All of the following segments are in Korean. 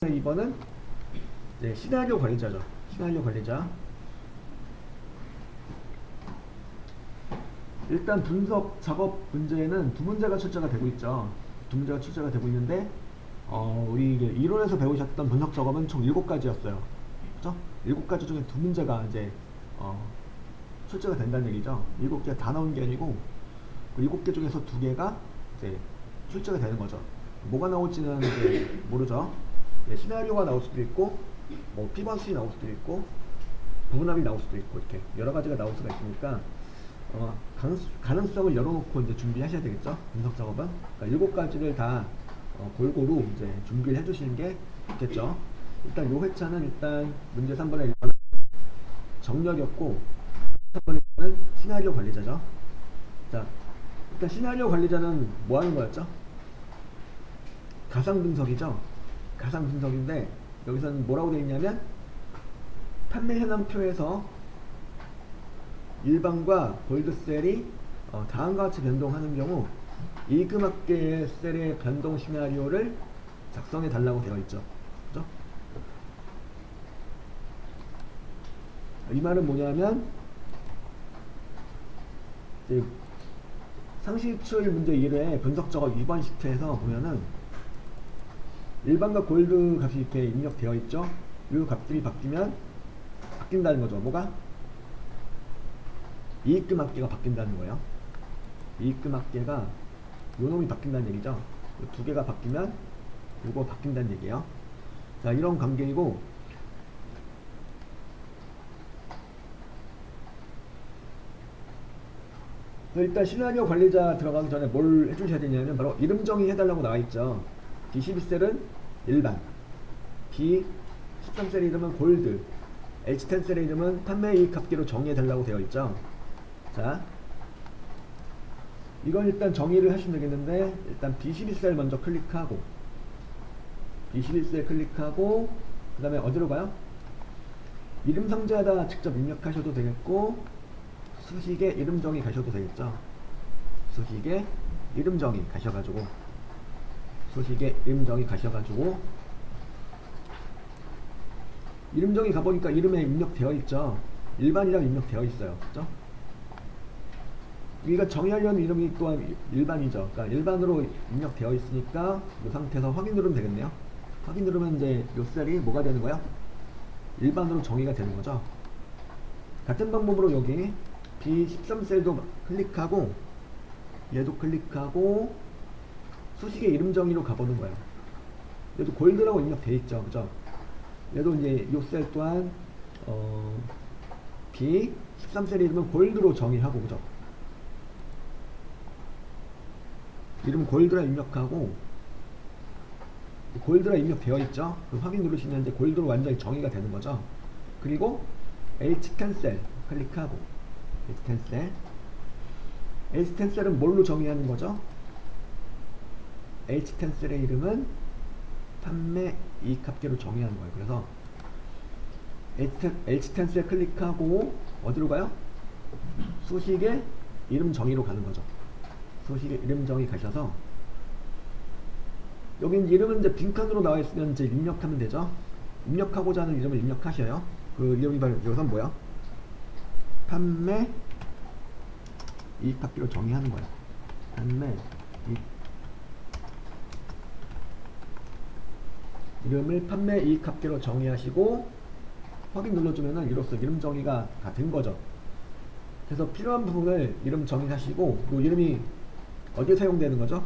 2번은 시나리오 관리자죠. 시나리오 관리자. 일단 분석 작업 문제에는 두 문제가 출제가 되고 있죠. 두 문제가 출제가 되고 있는데 우리 이게 이론에서 배우셨던 분석 작업은 총 7가지였어요. 그죠? 7가지 중에 두 문제가 이제 출제가 된다는 얘기죠. 7개 다 나온 게 아니고 그 7개 중에서 2개가 이제 출제가 되는 거죠. 뭐가 나올지는 이제 모르죠. 시나리오가 나올 수도 있고 뭐 피벗이 나올 수도 있고 부분합이 나올 수도 있고 이렇게 여러 가지가 나올 수가 있으니까 가능성을 열어놓고 이제 준비하셔야 되겠죠. 분석 작업은 그러니까 7가지를 다 골고루 이제 준비를 해주시는 게 좋겠죠. 일단 요 회차는 일단 문제 3번의 1번은 정렬이었고 3번의 1번은 시나리오 관리자죠. 자, 일단 시나리오 관리자는 뭐 하는 거였죠? 가상 분석이죠. 가상 분석인데 여기서는 뭐라고 되어 있냐면 판매 현황표에서 일반과 골드셀이 다음과 같이 변동하는 경우 이금합계의 셀의 변동 시나리오를 작성해 달라고 되어 있죠. 그죠? 이 말은 뭐냐면 상시출 문제 1회 분석 작업 2번 시트에서 보면은 일반과 골드 값이 이렇게 입력되어 있죠. 이 값들이 바뀌면 바뀐다는 거죠. 뭐가? 이익금 합계가 바뀐다는 거예요. 이익금 합계가 요 놈이 바뀐다는 얘기죠. 두 개가 바뀌면 요거 바뀐다는 얘기예요. 자, 이런 관계이고 일단 시나리오 관리자 들어가기 전에 뭘 해주셔야 되냐면 바로 이름 정의 해달라고 나와있죠. D12셀은 일반, B13셀 이름은 골드, H10셀의 이름은 판매이익 합계로 정의해달라고 되어있죠. 자, 이건 일단 정의를 하시면 되겠는데 일단 B12셀 먼저 클릭하고 B11셀 클릭하고 그 다음에 어디로 가요? 이름 상자에다 직접 입력하셔도 되겠고 수식에 이름 정의 가셔도 되겠죠. 수식에 이름 정의 가셔가지고 수식에 이름 정의 가셔가지고 이름 정의 가보니까 이름에 입력되어 있죠. 일반이라고 입력되어 있어요. 그죠? 우리가 정의하려는 이름이 또한 일반이죠. 그러니까 일반으로 입력되어 있으니까 이 상태에서 확인 누르면 되겠네요. 확인 누르면 이제 이 셀이 뭐가 되는 거야? 일반으로 정의가 되는 거죠. 같은 방법으로 여기 B13셀도 클릭하고 얘도 클릭하고 수식의 이름 정의로 가보는 거예요. 얘도 골드라고 입력되어 있죠. 그죠? 얘도 이제 이 셀 또한 B13셀 이름은 골드로 정의하고 그죠? 이름 골드라 입력하고 골드라 입력되어 있죠. 확인 누르시면 이제 골드로 완전히 정의가 되는 거죠. 그리고 H10셀 클릭하고 H10셀 H10셀은 뭘로 정의하는 거죠? H10셀의 이름은 판매 이익 합계로 정의하는 거예요. 그래서 H10셀 클릭하고 어디로 가요? 수식의 이름 정의로 가는 거죠. 수식의 이름 정의 가셔서 여기 이름은 이제 빈칸으로 나와 있으면 이제 입력하면 되죠. 입력하고자 하는 이름을 입력하셔요. 그 이름이 바로 여기서 뭐야? 판매 이익 합계로 정의하는 거예요. 판매 이익 이름을 판매 이익 합계로 정의하시고 확인 눌러주면은 이로써 이름 정의가 다 된 거죠. 그래서 필요한 부분을 이름 정의하시고 이 이름이 어디에 사용되는 거죠?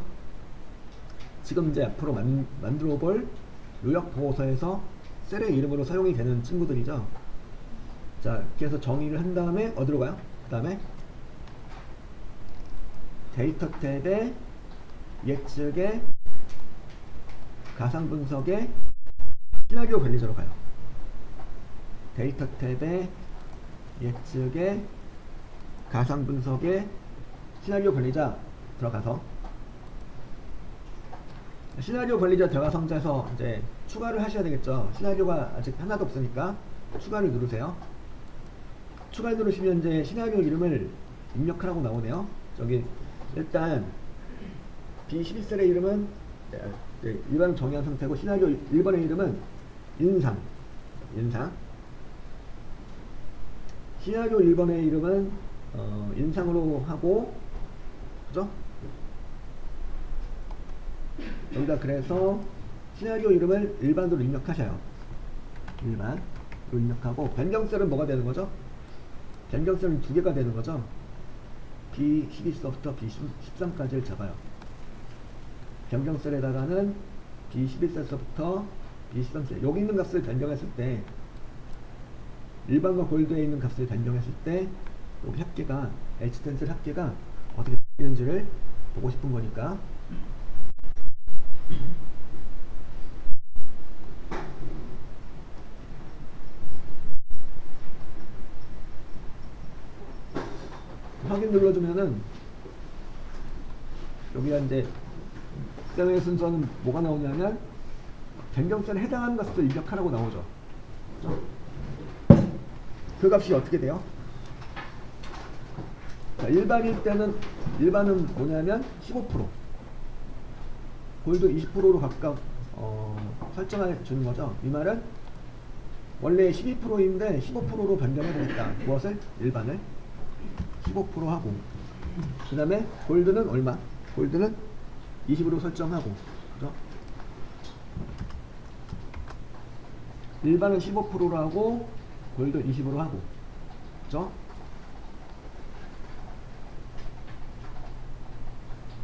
지금 이제 앞으로 만들어 볼 요약 보고서에서 셀의 이름으로 사용이 되는 친구들이죠. 자, 이렇게 해서 정의를 한 다음에 어디로 가요? 그 다음에 데이터 탭에 예측의 가상 분석의 시나리오 관리자로 가요. 데이터 탭에 예측의 가상 분석의 시나리오 관리자 들어가서 시나리오 관리자 대화 상자에서 이제 추가를 하셔야 되겠죠. 시나리오가 아직 하나도 없으니까 추가를 누르세요. 추가를 누르시면 이제 시나리오 이름을 입력하라고 나오네요. 저기 일단 B12셀의 이름은 네, 일반은 정의한 상태고 시나리오 1번의 이름은 인상. 시나리오 1번의 이름은 인상으로 하고, 그죠? 여기다 그래서 시나리오 이름을 일반으로 입력하셔요. 일반으로 입력하고 변경셀은 뭐가 되는 거죠? 변경셀은 두 개가 되는 거죠. B12서부터 B13까지를 잡아요. 변경셀에다가는 B11셀서부터 B13셀 여기 있는 값을 변경했을 때 일반과 골드에 있는 값을 변경했을 때 여기 합계가 H텐셀 합계가 어떻게 되는지를 보고 싶은 거니까 확인 눌러주면은 여기가 이제 쌤의 순서는 뭐가 나오냐면 변경셀에 해당하는 값을 입력하라고 나오죠. 그 값이 어떻게 돼요? 자, 일반일 때는 일반은 뭐냐면 15% 골드 20%로 각각 설정해 주는 거죠. 이 말은 원래 12%인데 15%로 변경해 되겠다. 무엇을? 일반을 15% 하고 그 다음에 골드는 얼마? 골드는 20으로 설정하고 그죠? 일반은 15%로 하고 골드 20으로 하고 그죠?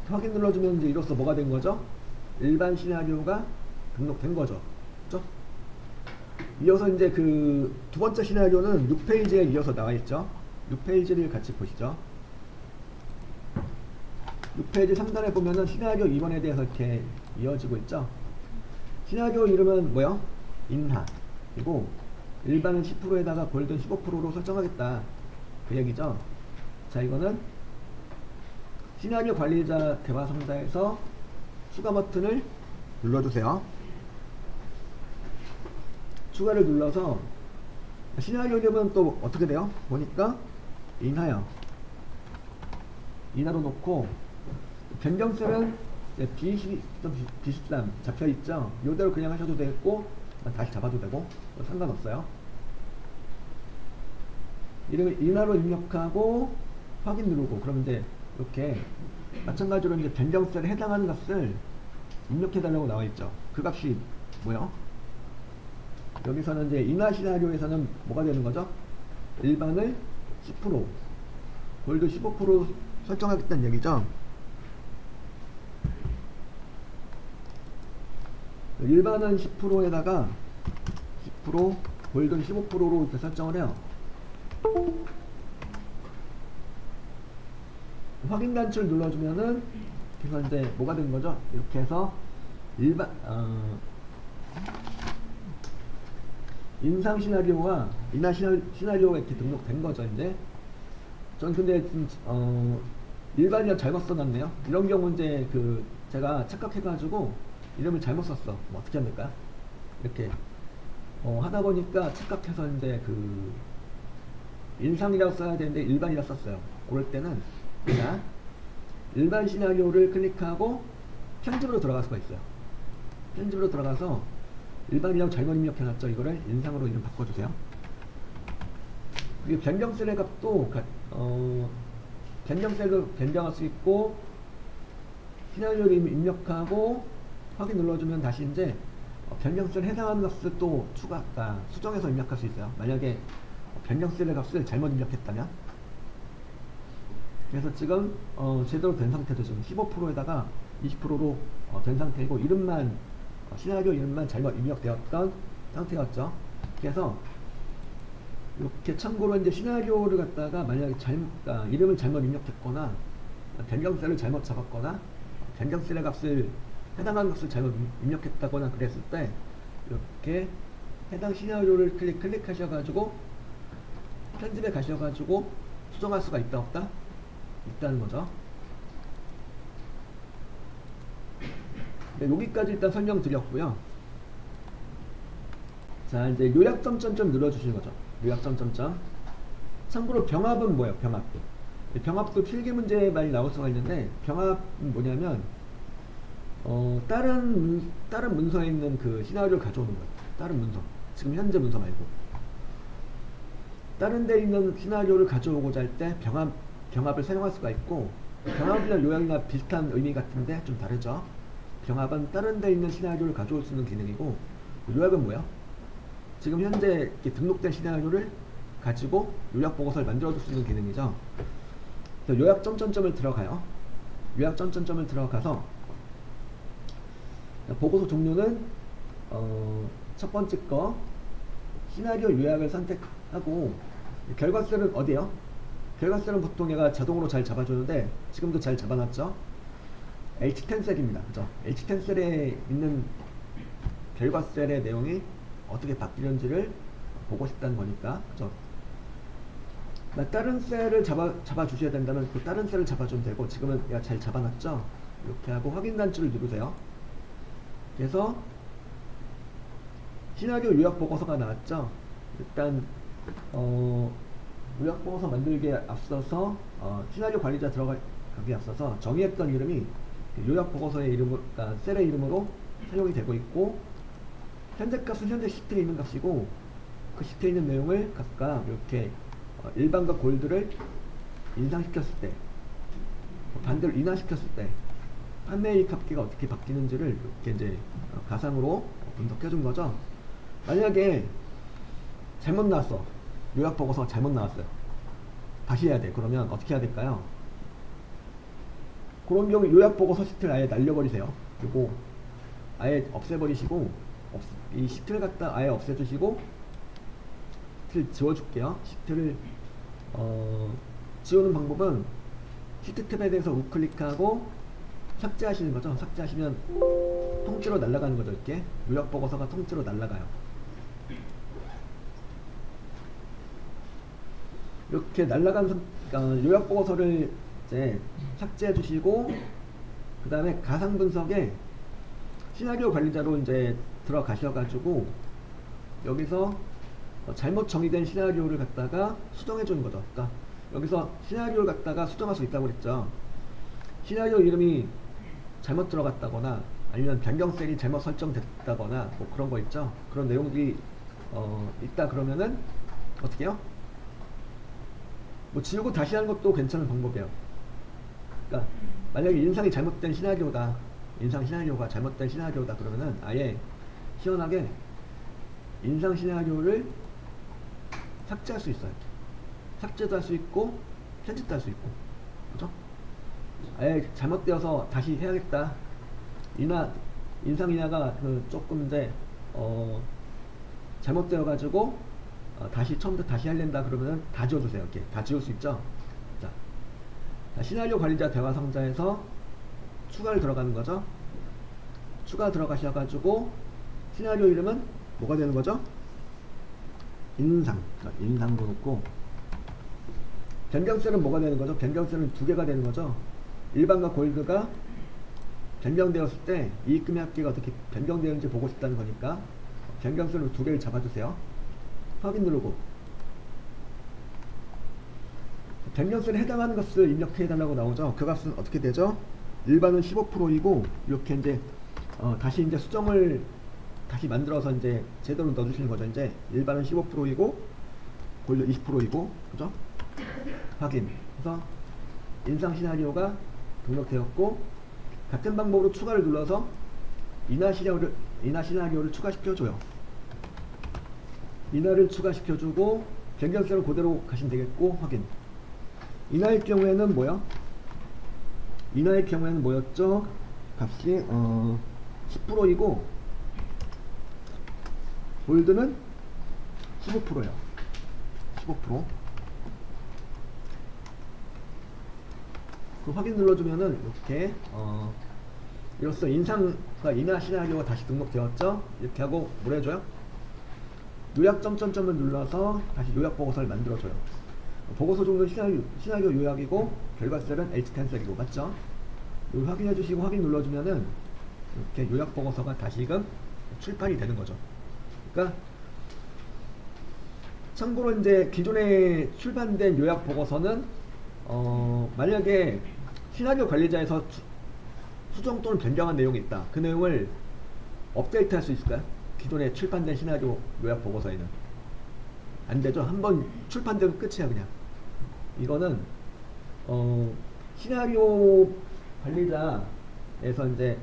확인 눌러주면 이제 이로써 뭐가 된 거죠? 일반 시나리오가 등록된 거죠. 그죠? 이어서 이제 그 두 번째 시나리오는 6페이지에 이어서 나와 있죠. 6페이지를 같이 보시죠. 6페이지 상단에 보면은 시나리오 2번에 대해서 이렇게 이어지고 있죠. 시나리오 이름은 뭐요? 인하. 그리고 일반은 10%에다가 골든 15%로 설정하겠다. 그 얘기죠. 자, 이거는 시나리오 관리자 대화 상자에서 추가 버튼을 눌러주세요. 추가를 눌러서 시나리오 이름은 또 어떻게 돼요? 보니까 인하요. 인하로 놓고 변경셀은 B13 잡혀있죠. 이대로 그냥 하셔도 되고 다시 잡아도 되고 상관없어요. 이름을 인하로 입력하고 확인 누르고 그러면 이제 이렇게 마찬가지로 이제 변경셀에 해당하는 값을 입력해달라고 나와있죠. 그 값이 뭐요? 여기서는 이제 인하 시나리오에서는 뭐가 되는 거죠? 일반을 10%, 골드 15% 설정하겠다는 얘기죠. 일반은 10%에다가 10%, 골드는 15%로 이렇게 설정을 해요. 확인 단추를 눌러주면은 그래서 이제 뭐가 되는 거죠? 이렇게 해서 일반 인상 시나리오와 인하 시나리오가 이렇게 등록된 거죠. 이제 전 근데 일반이랑 잘못 써놨네요. 이런 경우 이제 그 제가 착각해가지고 이름을 잘못 썼어. 뭐 어떻게 합니까? 이렇게 하다 보니까 착각해서 이제 그 인상이라고 써야 되는데 일반이라고 썼어요. 그럴 때는 그냥 일반 시나리오를 클릭하고 편집으로 들어갈 수가 있어요. 편집으로 들어가서 일반이라고 잘못 입력해놨죠. 이거를 인상으로 이름 바꿔주세요. 그리고 변경셀의 값도 변경셀도 변경할 수 있고 시나리오를 입력하고 확인 눌러주면 다시 이제 변경셀에 해당하는 값을 또 수정해서 입력할 수 있어요. 만약에 변경셀의 값을 잘못 입력했다면. 그래서 지금 제대로 된 상태죠. 지금 15%에다가 20%로 된 상태이고 이름만 시나리오 이름만 잘못 입력되었던 상태였죠. 그래서 이렇게 참고로 이제 시나리오를 갖다가 만약에 이름을 잘못 입력했거나 변경셀을 잘못 잡았거나 변경셀의 값을 해당하는 값을 잘못 입력했다거나 그랬을 때 이렇게 해당 시나리오를 클릭하셔가지고 편집에 가셔가지고 수정할 수가 있다 없다? 있다는 거죠. 네, 여기까지 일단 설명드렸고요. 자, 이제 요약 점점점 눌러주시는 거죠. 요약 점점점. 참고로 병합은 뭐예요? 병합. 병합도 필기 문제에 많이 나올 수가 있는데 병합은 뭐냐면 다른 문서에 있는 그 시나리오를 가져오는 거예요. 다른 문서. 지금 현재 문서 말고. 다른 데 있는 시나리오를 가져오고자 할 때 병합을 사용할 수가 있고, 병합이나 요약이나 비슷한 의미 같은데 좀 다르죠. 병합은 다른 데 있는 시나리오를 가져올 수 있는 기능이고, 요약은 뭐야? 지금 현재 이렇게 등록된 시나리오를 가지고 요약 보고서를 만들어 줄 수 있는 기능이죠. 그래서 요약 점점점을 들어가요. 요약 점점점을 들어가서 보고서 종류는 첫 번째 거 시나리오 요약을 선택하고, 결과셀은 어디에요? 결과셀은 보통 얘가 자동으로 잘 잡아주는데 지금도 잘 잡아놨죠. H10 셀입니다. 그죠? H10 셀에 있는 결과셀의 내용이 어떻게 바뀌는지를 보고 싶다는 거니까. 그죠? 다른 셀을 잡아 주셔야 된다면 그 다른 셀을 잡아주면 되고, 지금은 얘가 잘 잡아놨죠. 이렇게 하고 확인 단추를 누르세요. 그래서 시나리오 요약 보고서가 나왔죠. 일단 요약 보고서 만들기에 앞서서 시나리오 관리자 들어가기에 앞서서 정의했던 이름이 요약 보고서의 이름, 그러니까 셀의 이름으로 사용이 되고 있고, 현재 값은 현재 시트에 있는 값이고, 그 시트에 있는 내용을 각각 이렇게 일반과 골드를 인상시켰을 때, 반대로 인하시켰을 때 판매이익 합계가 어떻게 바뀌는지를 이렇게 이제 가상으로 분석해 준 거죠. 만약에 잘못 나왔어. 요약 보고서 잘못 나왔어요. 다시 해야 돼. 그러면 어떻게 해야 될까요? 그런 경우 요약 보고서 시트를 아예 날려버리세요. 그리고 아예 없애버리시고, 이 시트를 갖다 아예 없애주시고, 시트를 지워줄게요. 시트를 지우는 방법은 시트 탭에 대해서 우클릭하고 삭제하시는 거죠. 삭제하시면 통째로 날아가는 거죠. 이렇게 요약 보고서가 통째로 날아가요. 이렇게 날아간 요약 보고서를 이제 삭제해 주시고, 그 다음에 가상 분석에 시나리오 관리자로 이제 들어가셔가지고 여기서 잘못 정의된 시나리오를 갖다가 수정해 주는 거죠. 그러니까 여기서 시나리오를 갖다가 수정할 수 있다고 그랬죠. 시나리오 이름이 잘못 들어갔다거나 아니면 변경셀이 잘못 설정됐다거나 뭐 그런 거 있죠. 그런 내용들이 있다 그러면은 어떻게 해요? 뭐 지우고 다시 하는 것도 괜찮은 방법이에요. 그러니까 만약에 인상 시나리오가 잘못된 시나리오다 그러면은 아예 시원하게 인상 시나리오를 삭제할 수 있어요. 삭제도 할 수 있고 편집도 할 수 있고, 그죠? 아예 잘못되어서 다시 해야겠다. 인상 인하가 조금 이제 잘못되어 가지고 다시 처음부터 다시 하려다 그러면은 다 지워주세요. 이렇게 다 지울 수 있죠. 자, 시나리오 관리자 대화 상자에서 추가를 들어가는 거죠. 추가 들어가셔가지고 시나리오 이름은 뭐가 되는 거죠? 인상으로 놓고, 변경셀은 뭐가 되는 거죠? 변경셀은 두 개가 되는 거죠. 일반과 골드가 변경되었을 때 이익금의 합계가 어떻게 변경되는지 보고 싶다는 거니까 변경셀로 두 개를 잡아주세요. 확인 누르고 변경셀에 해당하는 값을 입력해 달라고 나오죠. 그 값은 어떻게 되죠? 일반은 15%이고 이렇게 이제 다시 이제 수정을 다시 만들어서 이제 제대로 넣어주시는 거죠. 이제 일반은 15%이고 골드 20%이고, 그죠? 확인. 그래서 인상 시나리오가 등록되었고, 같은 방법으로 추가를 눌러서 인하 시나리오를 추가시켜줘요. 인하를 추가시켜주고 변경셀을 그대로 가시면 되겠고, 확인. 인하의 경우에는 뭐야? 인하의 경우에는 뭐였죠? 값이 10%이고 골드는 15%예요. 15%. 그 확인 눌러주면은 이렇게 이로써 인상과 인하 시나리오가 다시 등록되었죠. 이렇게 하고 뭘 해줘요? 요약 점점점을 눌러서 다시 요약 보고서를 만들어줘요. 보고서 종류는 시나리오 요약이고 결과셀은 H10 셀이고, 맞죠? 이거 확인해 주시고 확인 눌러주면은 이렇게 요약 보고서가 다시금 출판이 되는 거죠. 그러니까 참고로 이제 기존에 출판된 요약 보고서는 만약에 시나리오 관리자에서 수정 또는 변경한 내용이 있다. 그 내용을 업데이트 할 수 있을까요? 기존에 출판된 시나리오 요약 보고서에는 안 되죠. 한번 출판되면 끝이야 그냥. 이거는 시나리오 관리자에서 이제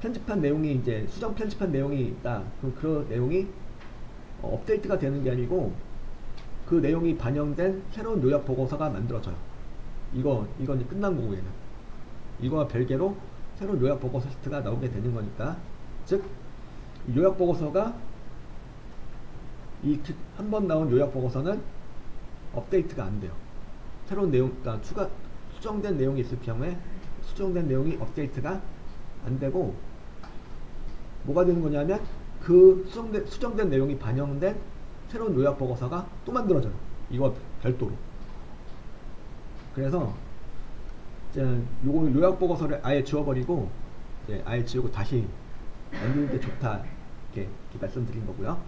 편집한 내용이 이제 수정 편집한 내용이 있다. 그럼 그 내용이 업데이트가 되는 게 아니고 그 내용이 반영된 새로운 요약 보고서가 만들어져요. 이건 이제 끝난 거고 얘는. 이거와 별개로 새로운 요약 보고서 시트가 나오게 되는 거니까, 즉 요약 보고서가 이 한 번 나온 요약 보고서는 업데이트가 안 돼요. 새로운 내용, 그러니까 수정된 내용이 있을 경우에 수정된 내용이 업데이트가 안 되고, 뭐가 되는 거냐면 그 수정된 내용이 반영된 새로운 요약 보고서가 또 만들어져요. 이거 별도로. 그래서 이제 요거 요약 보고서를 아예 지워버리고, 이제 아예 지우고 다시 만드는 게 좋다, 이렇게 말씀드린 거고요.